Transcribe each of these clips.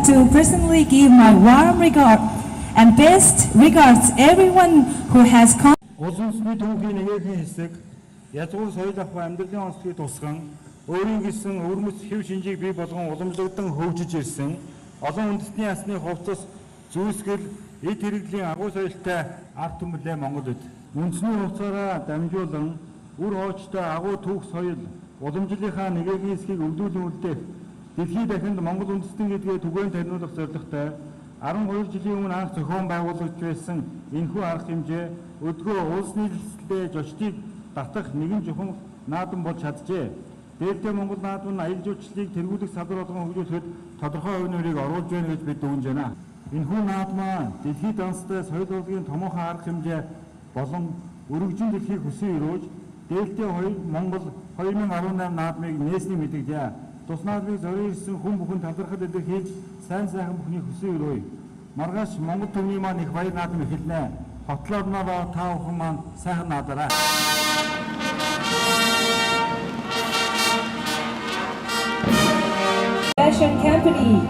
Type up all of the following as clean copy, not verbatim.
to personally give my warm regard and best regards everyone who has come. Улсын сүний түүхийн нэгэн хэсэг язгуур соёл авах амьдралын онцлогийг тусган өөрийн гэсэн өвөрмөц хэв шинжийг бий болгон уламжлагдсан хөгжиж ирсэн олон үндэсний ясны хувцас зүйсгэл эд хэрэглийн агуу соёлтой ард түмэлээ Монгол эд. Үндэсний хувцаараа дамжуулан үр хоочтой агуу түүх соёл уламжлалынхаа нэгэн хэсгийг өвдүүлэн үлдээх дэлхийд дахинд Монгол үндэстэн гэдгээ түгээн таниулах зорилготой 12 жилийн өмнө анх зохион байгуулагдж байсан энэхүү арга хэмжээ өдгөө улс нийтлэлдээ зочдыг татах нэгэн чухал наадам болж чаджээ. Дээрдээ Монгол наадам нь аялал жуулчлалыг тэргүүлэх салбар болгон хөгжүүлэхэд тодорхой хувь нэмрийг оруулж байна гэж бид дүгнэж байна. Энэхүү наадмаа дэлхийд данстай соёл урлагийн томоохон арга хэмжээ болон өргөжин дэлхийг хүсэн өрөөж дээрдээ Монгол 2018 наадмыг нээсний мэдээлжээ. Тус наадмыг зориулж ирсэн хүн бүхэн талархал илэрхийлж сайн сайхан бүхний хүсэн өрөөе. Маргааш Монгол төвний маань их баяр наадам эхэлнэ. Хотлоорноо та бүхэн маань сайхан наадараа. Fashion company.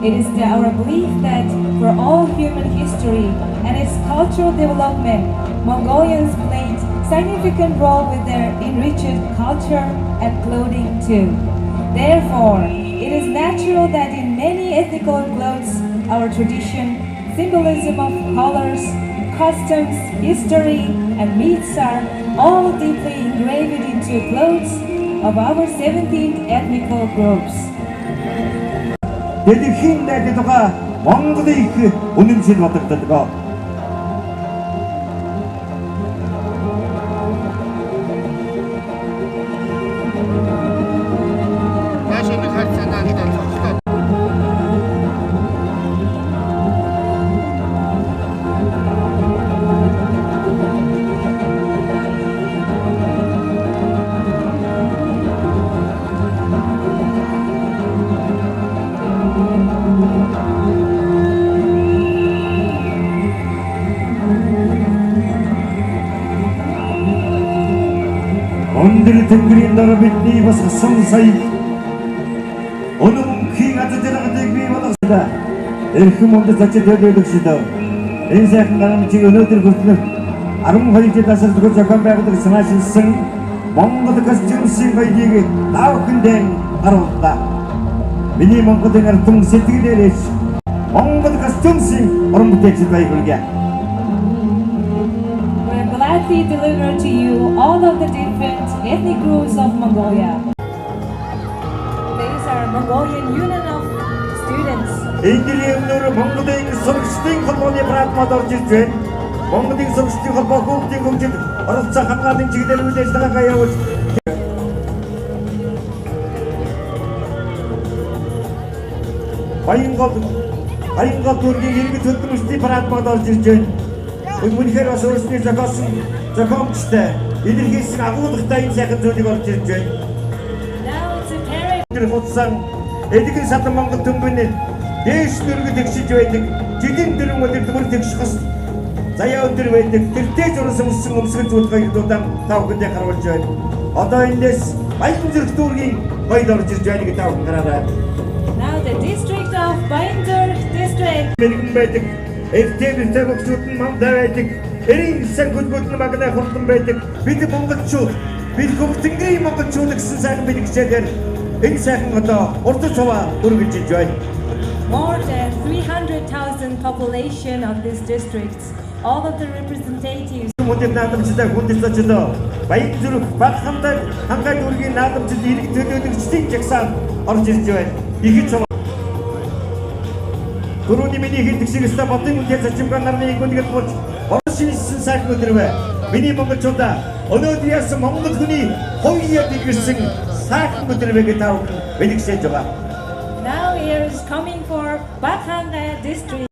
It is our belief that for all human history and its cultural development, Mongolians played significant role with their enriched culture and clothing too. Therefore, it is natural that in many ethnical clothes, our tradition, symbolism of colors, customs, history, and myths are all deeply engraved into clothes of our 17 ethnical groups. Дэлхийн найдварга Монголын их үнэмшил бодогддог. Өндөр тэнгэрийн дор бидний бас сан сая өнөмхийн азжиргадыг бий болгосон. Эрхэм мөндөд зочид төлөвлөг шидөө. Энэ сайхан гарамжийг өнөөдөр хүртэл 12 жил асуултыг зохион байгуулах санаашилсан Монгол костюмсын баягийг таавхиндээ харууллаа. Миний Монголын ард түмэн сэтгэлээрээ Монгол костюмсын уран бүтээлч баяг хүргэе. Gladly deliver to you all of the different ethnic groups of Mongolia. These are Mongolian Union of Students. Энэний өмнөр Монголын сурагчдын холбооны прагмад орж ирж байна. Монголын сурагчдын холбоо хүүхдийн хөгжил оролцоо хамгааллын чиглэл үйл ажиллагаагаа явуулж Баянгол төргийн иргэн төлөвлөлтийн прагмад орж ирж байна. Үнэхээр бас өөрсдийн зохиомжтой илэрхийлсэн агуулгатай энэ сайхан зүйлийг орж ирж байна. Тэр хуцсан эдгээр садан Монгол төмбөний дээш дөрөг тэгшиж байдаг. Жилийн дөрөв өдөр тэгш хас заяа өндөр байдаг. Тэртээ зурсан өмсгөл зүйлийг удаан тавханд харуулж байна. Одоо эндээс Баян зүрх дүүргийн хоёд орж ирж байна гэж тавхан гараарай. Now the district of Bayandurg district. Мэлгэн байдаг. Эртний төвөгчүүд нь мандаа байдаг. Эрийн сан хөлбөмбөг магнаа хурдан байдаг. Бид монголчууд, бид хөвтөнгийн монголчууд гэсэн сайхан бэлгчээр энэ сайхан одоо урд цаваа өргөж иж байна. More than 300,000 population of this district. All of the representatives. Модern наадамчтай хүндэслэжлөө. Баян зүрх баг хамтаа хангай дүүргийн наадамчид ирэх төлөөлөгчдийн жагсаан орж ирж байна. Их цаваа Гүрүүний миний хин тэгшигстэй бодын үнтэй зочимган нарны гүндэгэд болж оршинсэн сайхан өдөр бай. Миний монголчуудаа өнөөдөр яасан монгол хүний хоёроо дэгэрсэн сайхан өдөр бай гэж таав бэлгшээж байгаа. Now here is coming for Bakhanga district.